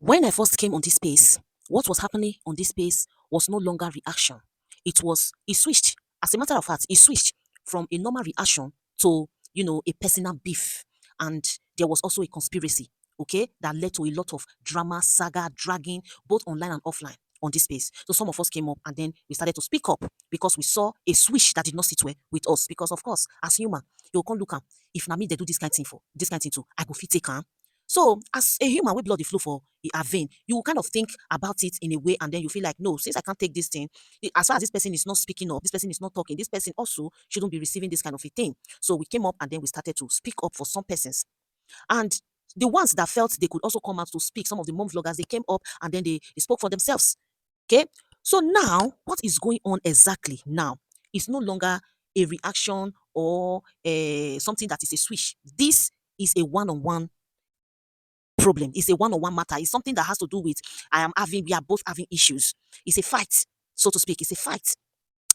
When I first came on this space, what was happening on this space was no longer reaction. It switched. As a matter of fact, it switched from a normal reaction to, a personal beef. And there was also a conspiracy, okay, that led to a lot of drama, saga, dragging, both online and offline on this space. So some of us came up and then we started to speak up because we saw a switch that did not sit well with us. Because of course, as human, you can look am. If na me they do this kind of thing for this kind of thing too, I go fit take am. So, as a human with blood dey flow for a vein, you will kind of think about it in a way, and then you feel like, no, since I can't take this thing, as far as this person is not speaking up, this person is not talking, this person also shouldn't be receiving this kind of a thing. So we came up and then we started to speak up for some persons. And the ones that felt they could also come out to speak, some of the mom vloggers, they came up and then they spoke for themselves. Okay. So now, what is going on exactly now? Is no longer a reaction or something that is a switch. This is a one-on-one problem. It's a one-on-one matter. It's something that has to do with we are both having issues. It's a fight, so to speak. It's a fight.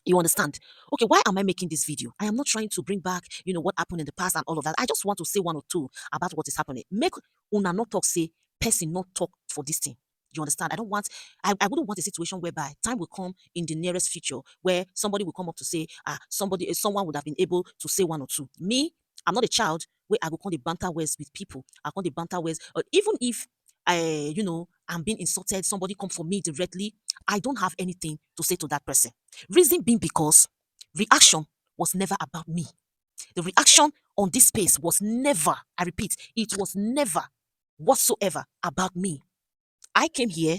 You understand? Okay, why am I making this video? I am not trying to bring back, what happened in the past and all of that. I just want to say one or two about what is happening. Make una not talk, say, person not talk for this thing. You understand? I wouldn't want a situation whereby time will come in the nearest future where somebody will come up to say, someone would have been able to say one or two. Me, I'm not a child where I go call the banter words with people. I call the banter words, or even if I'm being insulted, somebody come for me directly, I don't have anything to say to that person. Reason being because reaction was never about me. The reaction on this space was never, I repeat, it was never whatsoever about me. I came here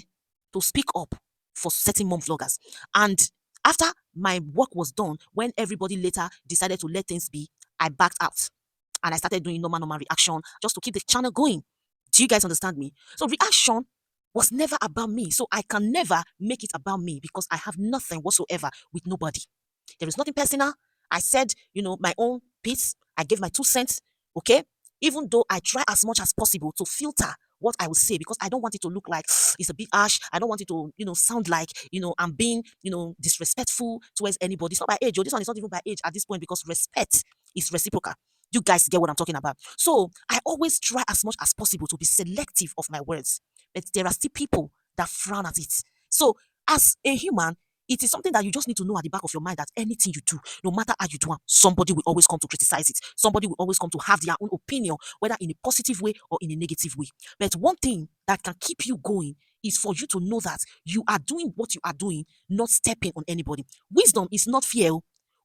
to speak up for certain mom vloggers. And after my work was done, when everybody later decided to let things be, I backed out. And I started doing normal reaction just to keep the channel going. Do you guys understand me? So reaction was never about me. So I can never make it about me because I have nothing whatsoever with nobody. There is nothing personal. I said, my own piece. I gave my 2 cents. Okay. Even though I try as much as possible to filter what I will say because I don't want it to look like it's a bit harsh. I don't want it to, sound like, I'm being, disrespectful towards anybody. It's not by age. This one is not even by age at this point because respect is reciprocal. You guys get what I'm talking about. So I always try as much as possible to be selective of my words. But there are still people that frown at it. So as a human, it is something that you just need to know at the back of your mind that anything you do, no matter how you do it, somebody will always come to criticize it. Somebody will always come to have their own opinion, whether in a positive way or in a negative way. But one thing that can keep you going is for you to know that you are doing what you are doing, not stepping on anybody. Wisdom is not fear.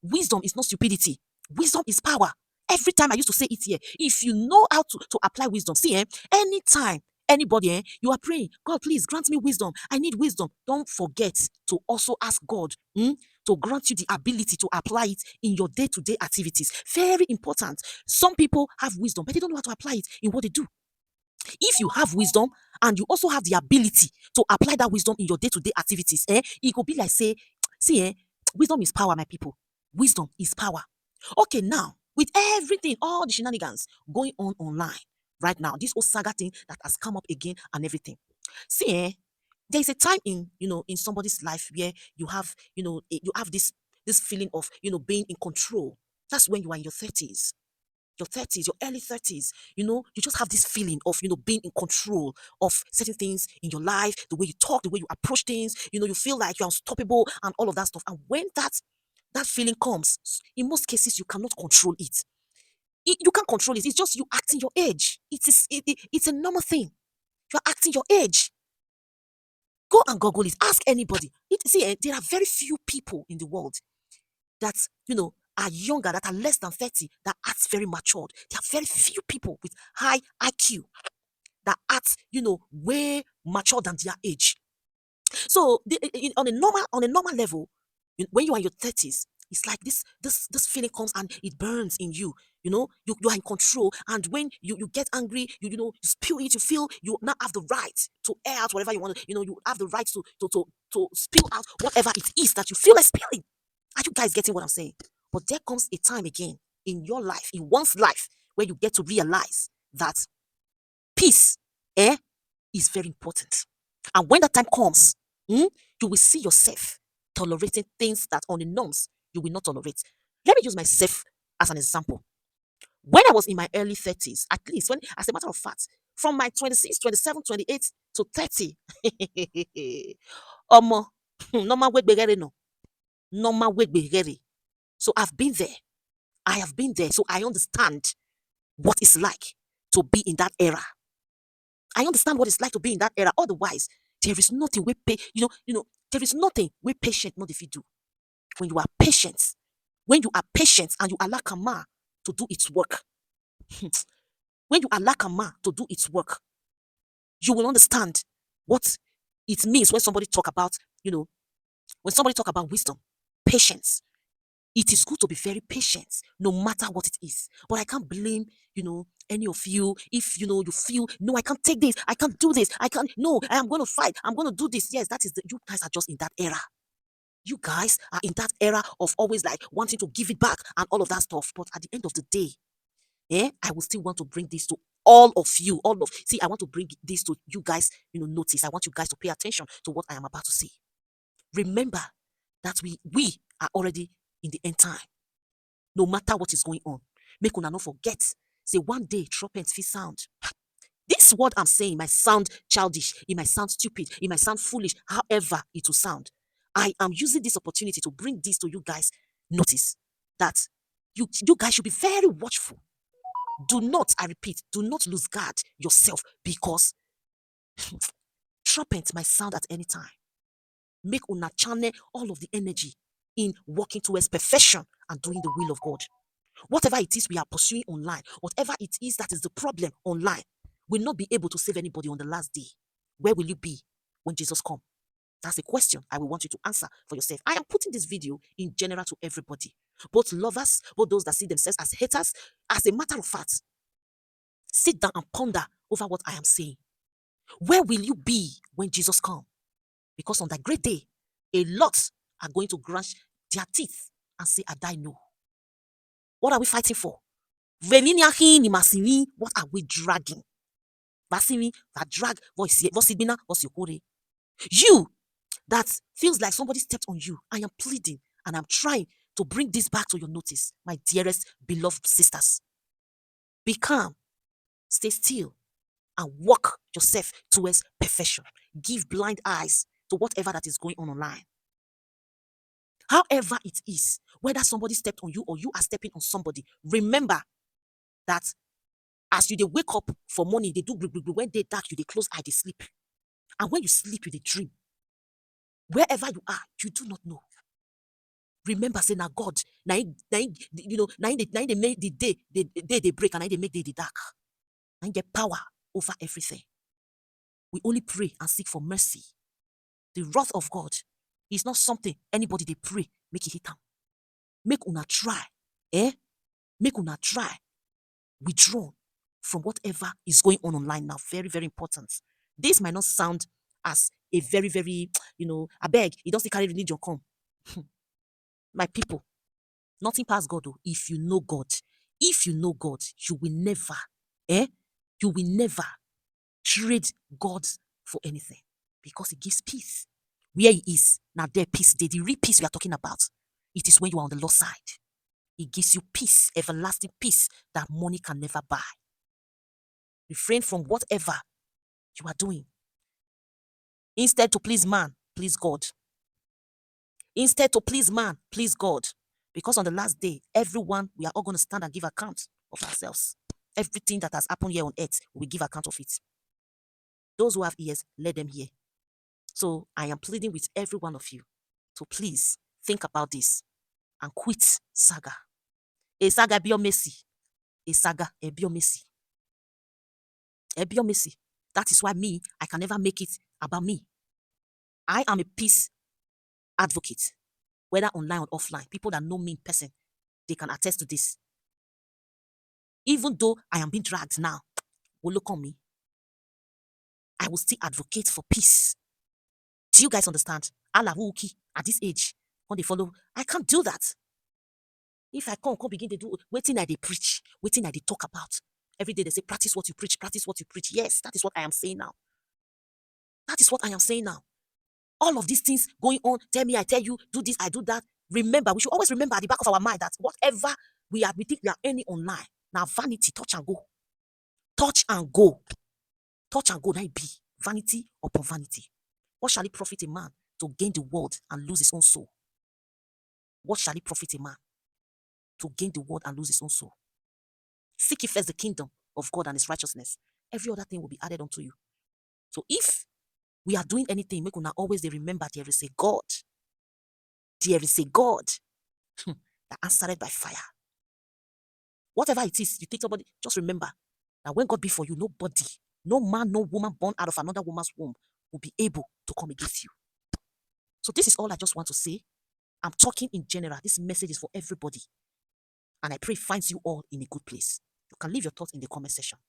Wisdom is not stupidity. Wisdom is power. Every time I used to say it here, if you know how to apply wisdom, see, anytime anybody, you are praying, God, please grant me wisdom. I need wisdom. Don't forget to also ask God to grant you the ability to apply it in your day-to-day activities. Very important. Some people have wisdom, but they don't know how to apply it in what they do. If you have wisdom and you also have the ability to apply that wisdom in your day-to-day activities, it could be like say, see, wisdom is power, my people. Wisdom is power. Okay, now, with everything, all the shenanigans going on online right now, this whole saga thing that has come up again and everything. See, there is a time in somebody's life where you have, you have this feeling of, being in control. That's when you are in your 30s, your early 30s, you just have this feeling of, being in control of certain things in your life, the way you talk, the way you approach things, you feel like you're unstoppable and all of that stuff. And when that feeling comes, in most cases, you cannot control it. You can't control it. It's just you acting your age. It's a normal thing. You're acting your age. Go and Google it. Ask anybody. There are very few people in the world that, are younger, that are less than 30, that act very matured. There are very few people with high IQ that act, way mature than their age. So on a normal level, when you are in your 30s, it's like this feeling comes and it burns in you. You are in control, and when you get angry, you spill it. You feel you now have the right to air out whatever you want. You have the right to spill out whatever it is that you feel like spilling. Are you guys getting what I'm saying? But there comes a time again in your life, in one's life, where you get to realize that peace, is very important. And when that time comes, you will see yourself tolerating things that on the norms you will not tolerate. Let me use myself as an example. When I was in my early 30s, at least, when, as a matter of fact, from my 26, 27, 28 to 30. Omo, normal wegbegere no. Normal wegbegere. So I've been there. I have been there. So I understand what it's like to be in that era. I understand what it's like to be in that era. Otherwise, there is nothing we pay, there is nothing we patient not if you do. When you are patient, when you are patient and you allow Kama to do its work, when you allow Kama to do its work, you will understand what it means when somebody talk about, when somebody talk about wisdom, patience. It is good to be very patient, no matter what it is. But I can't blame, any of you if you feel no, I can't take this, I can't do this, I can't. No, I am going to fight. I'm going to do this. Yes, that is you guys are just in that era. You guys are in that era of always like wanting to give it back and all of that stuff. But at the end of the day, I will still want to bring this to all of you. See, I want to bring this to you guys, notice. I want you guys to pay attention to what I am about to say. Remember that we are already in the end time. No matter what is going on. Make una not forget. Say one day trumpets fit sound. This word I'm saying might sound childish, it might sound stupid, it might sound foolish, however it will sound. I am using this opportunity to bring this to you guys. Notice that you guys should be very watchful. Do not, I repeat, do not lose guard yourself because trumpets might sound at any time. Make una channel all of the energy in working towards perfection and doing the will of God. Whatever it is we are pursuing online, whatever it is that is the problem online, will not be able to save anybody on the last day. Where will you be when Jesus comes? That's a question I will want you to answer for yourself. I am putting this video in general to everybody, both lovers, both those that see themselves as haters. As a matter of fact, sit down and ponder over what I am saying. Where will you be when Jesus comes? Because on that great day, a lot are going to grunch their teeth and say, I die no. What are we fighting for? What are we dragging? That drag voice. You that feels like somebody stepped on you. I am pleading and I'm trying to bring this back to your notice, my dearest beloved sisters. Be calm, stay still, and walk yourself towards perfection. Give blind eyes to whatever that is going on online. However it is, whether somebody stepped on you or you are stepping on somebody, remember that as you wake up for morning, they do when they dark, you they close eye, they sleep. And when you sleep, you they dream. Wherever you are, you do not know. Remember, say now God, now they make the day they break and now they make the dark. And get power over everything. We only pray and seek for mercy. The wrath of God is not something anybody they pray, make it hit them. Make una try, Make una try, withdraw from whatever is going on online now. Very, very important. This might not sound as a very, very, I beg, it doesn't carry religion come. My people, nothing past God. Though. If you know God, you will never, you will never trade God for anything because it gives peace. Where he is, now there peace, the real peace we are talking about, it is when you are on the Lord's side. It gives you peace, everlasting peace that money can never buy. Refrain from whatever you are doing. Instead to please man, please God. Instead to please man, please God. Because on the last day, everyone, we are all going to stand and give account of ourselves. Everything that has happened here on earth, we give account of it. Those who have ears, let them hear. So I am pleading with every one of you to please think about this and quit Saga. A Saga be your mercy. A Saga be your mercy. Be your mercy. That is why me, I can never make it about me. I am a peace advocate, whether online or offline. People that know me in person, they can attest to this. Even though I am being dragged now, will look on me. I will still advocate for peace. Do you guys understand? Allah Wuki at this age, when they follow, I can't do that. If I come begin to do waiting I they preach, waiting I they talk about. Every day they say, practice what you preach, practice what you preach. Yes, that is what I am saying now. That is what I am saying now. All of these things going on, tell me, I tell you, do this, I do that. Remember, we should always remember at the back of our mind that whatever we think we are earning online, now vanity, touch and go. Touch and go. Touch and go, that be Vanity upon vanity. What shall it profit a man to gain the world and lose his own soul? What shall it profit a man to gain the world and lose his own soul? Seek ye first the kingdom of God and his righteousness. Every other thing will be added unto you. So if we are doing anything, make una always they remember there is a God. There is a God that answered by fire. Whatever it is, you take somebody, just remember that when God be for you, nobody, no man, no woman born out of another woman's womb will be able to come against you. So this is all I just want to say. I'm talking in general. This message is for everybody. And I pray it finds you all in a good place. You can leave your thoughts in the comment section.